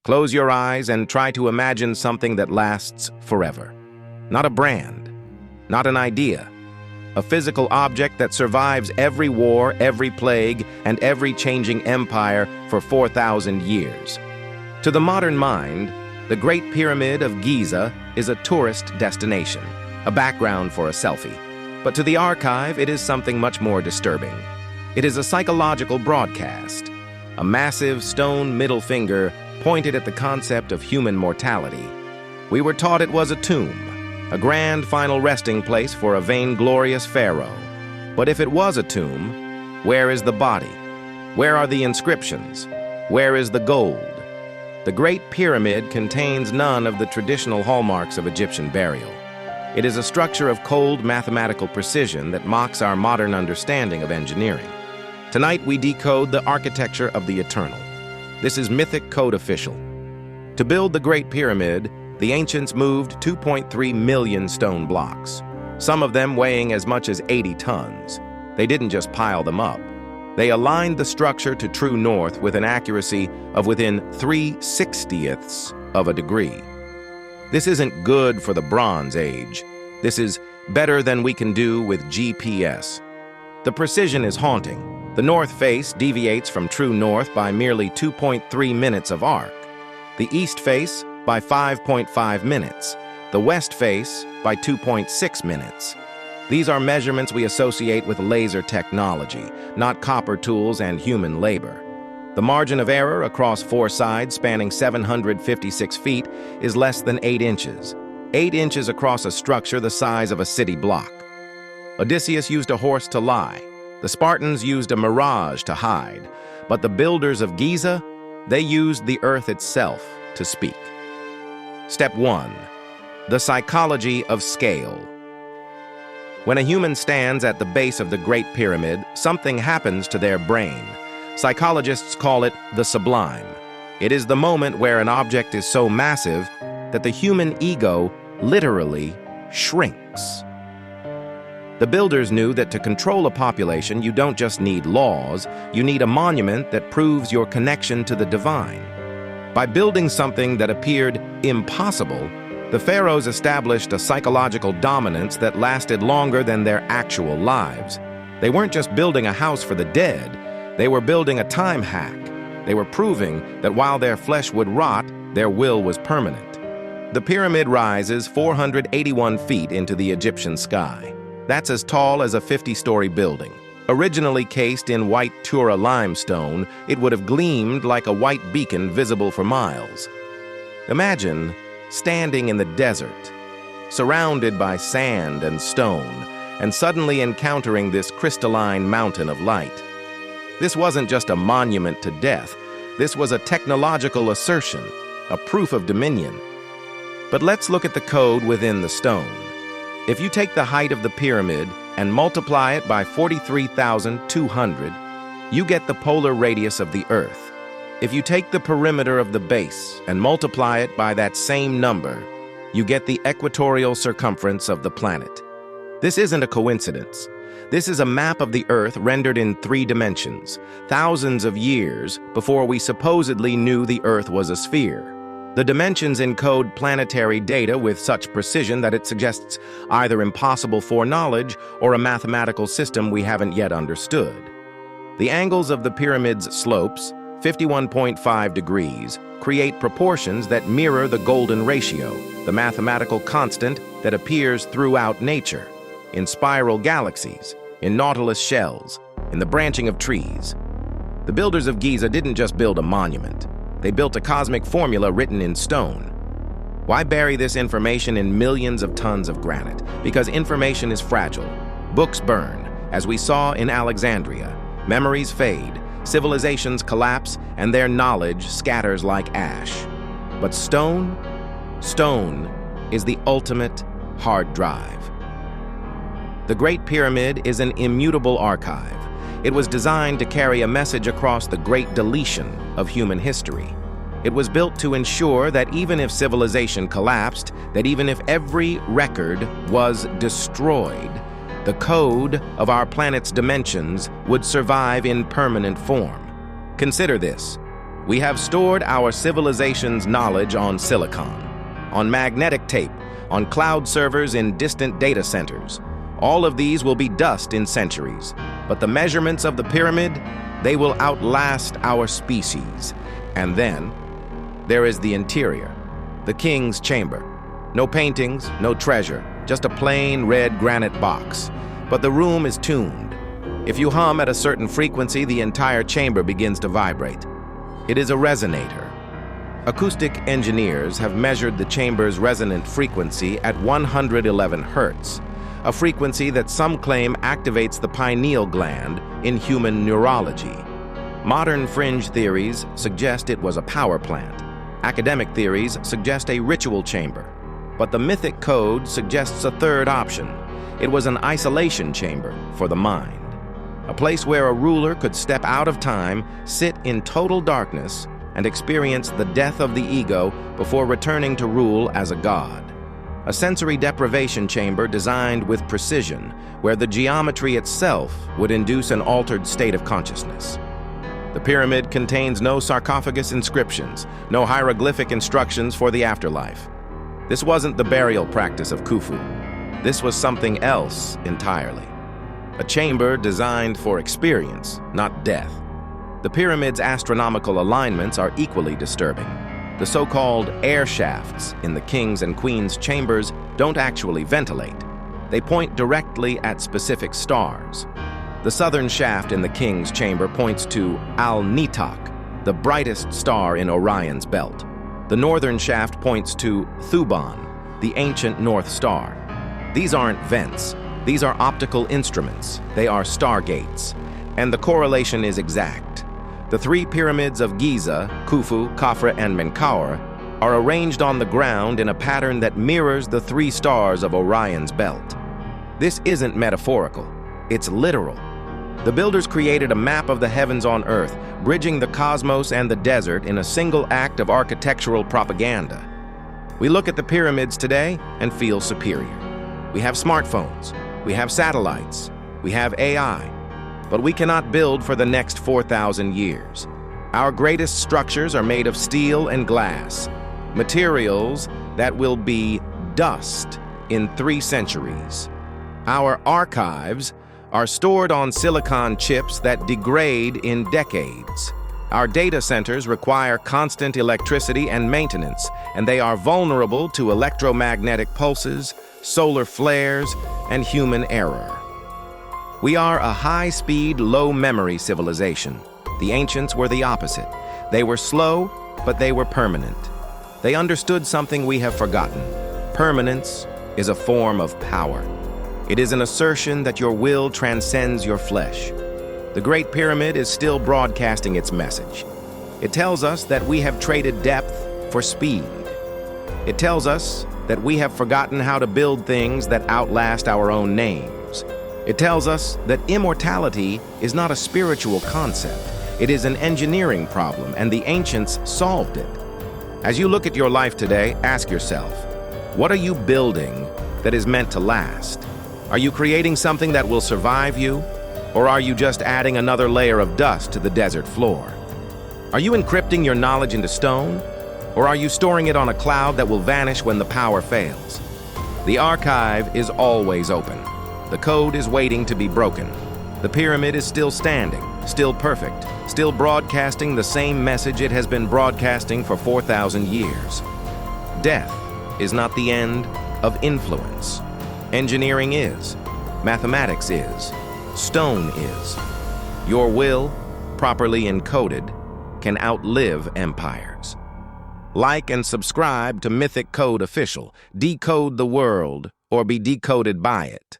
Close your eyes and try to imagine something that lasts forever. Not a brand, not an idea, a physical object that survives every war, every plague, and every changing empire for 4,000 years. To the modern mind, the Great Pyramid of Giza is a tourist destination, a background for a selfie. But to the archive, it is something much more disturbing. It is a psychological broadcast, a massive stone middle finger pointed at the concept of human mortality. We were taught it was a tomb, a grand final resting place for a vainglorious pharaoh. But if it was a tomb, where is the body? Where are the inscriptions? Where is the gold? The Great Pyramid contains none of the traditional hallmarks of Egyptian burial. It is a structure of cold mathematical precision that mocks our modern understanding of engineering. Tonight we decode the architecture of the eternal. This is Mythic Code Official. To build the Great Pyramid, the ancients moved 2.3 million stone blocks, some of them weighing as much as 80 tons. They didn't just pile them up. They aligned the structure to true north with an accuracy of within 3/60ths of a degree. This isn't good for the Bronze Age. This is better than we can do with GPS. The precision is haunting. The north face deviates from true north by merely 2.3 minutes of arc. The east face by 5.5 minutes. The west face by 2.6 minutes. These are measurements we associate with laser technology, not copper tools and human labor. The margin of error across 4 sides spanning 756 feet is less than 8 inches. 8 inches across a structure the size of a city block. Odysseus used a horse to lie. The Spartans used a mirage to hide. But the builders of Giza, they used the earth itself to speak. Step 1. The psychology of scale. When a human stands at the base of the Great Pyramid, something happens to their brain. Psychologists call it the sublime. It is the moment where an object is so massive that the human ego literally shrinks. The builders knew that to control a population, you don't just need laws, you need a monument that proves your connection to the divine. By building something that appeared impossible, the pharaohs established a psychological dominance that lasted longer than their actual lives. They weren't just building a house for the dead, they were building a time hack. They were proving that while their flesh would rot, their will was permanent. The pyramid rises 481 feet into the Egyptian sky. That's as tall as a 50-story building. Originally cased in white Tura limestone, it would have gleamed like a white beacon visible for miles. Imagine standing in the desert, surrounded by sand and stone, and suddenly encountering this crystalline mountain of light. This wasn't just a monument to death. This was a technological assertion, a proof of dominion. But let's look at the code within the stone. If you take the height of the pyramid and multiply it by 43,200, you get the polar radius of the Earth. If you take the perimeter of the base and multiply it by that same number, you get the equatorial circumference of the planet. This isn't a coincidence. This is a map of the Earth rendered in 3 dimensions, thousands of years before we supposedly knew the Earth was a sphere. The dimensions encode planetary data with such precision that it suggests either impossible foreknowledge or a mathematical system we haven't yet understood. The angles of the pyramid's slopes, 51.5 degrees, create proportions that mirror the golden ratio, the mathematical constant that appears throughout nature, in spiral galaxies, in nautilus shells, in the branching of trees. The builders of Giza didn't just build a monument. They built a cosmic formula written in stone. Why bury this information in millions of tons of granite? Because information is fragile. Books burn, as we saw in Alexandria. Memories fade, civilizations collapse, and their knowledge scatters like ash. But stone is the ultimate hard drive. The Great Pyramid is an immutable archive. It was designed to carry a message across the great deletion of human history. It was built to ensure that even if civilization collapsed, that even if every record was destroyed, the code of our planet's dimensions would survive in permanent form. Consider this. We have stored our civilization's knowledge on silicon, on magnetic tape, on cloud servers in distant data centers. All of these will be dust in centuries, but the measurements of the pyramid, they will outlast our species. And then, there is the interior, the king's chamber. No paintings, no treasure, just a plain red granite box. But the room is tuned. If you hum at a certain frequency, the entire chamber begins to vibrate. It is a resonator. Acoustic engineers have measured the chamber's resonant frequency at 111 hertz, a frequency that some claim activates the pineal gland in human neurology. Modern fringe theories suggest it was a power plant. Academic theories suggest a ritual chamber. But the Mythic code suggests a third option. It was an isolation chamber for the mind. A place where a ruler could step out of time, sit in total darkness, and experience the death of the ego before returning to rule as a god. A sensory deprivation chamber designed with precision, where the geometry itself would induce an altered state of consciousness. The pyramid contains no sarcophagus inscriptions, no hieroglyphic instructions for the afterlife. This wasn't the burial practice of Khufu. This was something else entirely. A chamber designed for experience, not death. The pyramid's astronomical alignments are equally disturbing. The so-called air shafts in the king's and queen's chambers don't actually ventilate. They point directly at specific stars. The southern shaft in the king's chamber points to Al-Nitak, the brightest star in Orion's belt. The northern shaft points to Thuban, the ancient North Star. These aren't vents. These are optical instruments. They are stargates. And the correlation is exact. The three pyramids of Giza, Khufu, Khafra, and Menkaure, are arranged on the ground in a pattern that mirrors the three stars of Orion's belt. This isn't metaphorical. It's literal. The builders created a map of the heavens on Earth, bridging the cosmos and the desert in a single act of architectural propaganda. We look at the pyramids today and feel superior. We have smartphones, we have satellites, we have AI, but we cannot build for the next 4,000 years. Our greatest structures are made of steel and glass, materials that will be dust in 3 centuries. Our archives are stored on silicon chips that degrade in decades. Our data centers require constant electricity and maintenance, and they are vulnerable to electromagnetic pulses, solar flares, and human error. We are a high-speed, low-memory civilization. The ancients were the opposite. They were slow, but they were permanent. They understood something we have forgotten. Permanence is a form of power. It is an assertion that your will transcends your flesh. The Great Pyramid is still broadcasting its message. It tells us that we have traded depth for speed. It tells us that we have forgotten how to build things that outlast our own names. It tells us that immortality is not a spiritual concept. It is an engineering problem, and the ancients solved it. As you look at your life today, ask yourself, what are you building that is meant to last? Are you creating something that will survive you? Or are you just adding another layer of dust to the desert floor? Are you encrypting your knowledge into stone? Or are you storing it on a cloud that will vanish when the power fails? The archive is always open. The code is waiting to be broken. The pyramid is still standing, still perfect, still broadcasting the same message it has been broadcasting for 4,000 years. Death is not the end of influence. Engineering is. Mathematics is. Stone is. Your will, properly encoded, can outlive empires. Like and subscribe to Mythic Code Official. Decode the world or be decoded by it.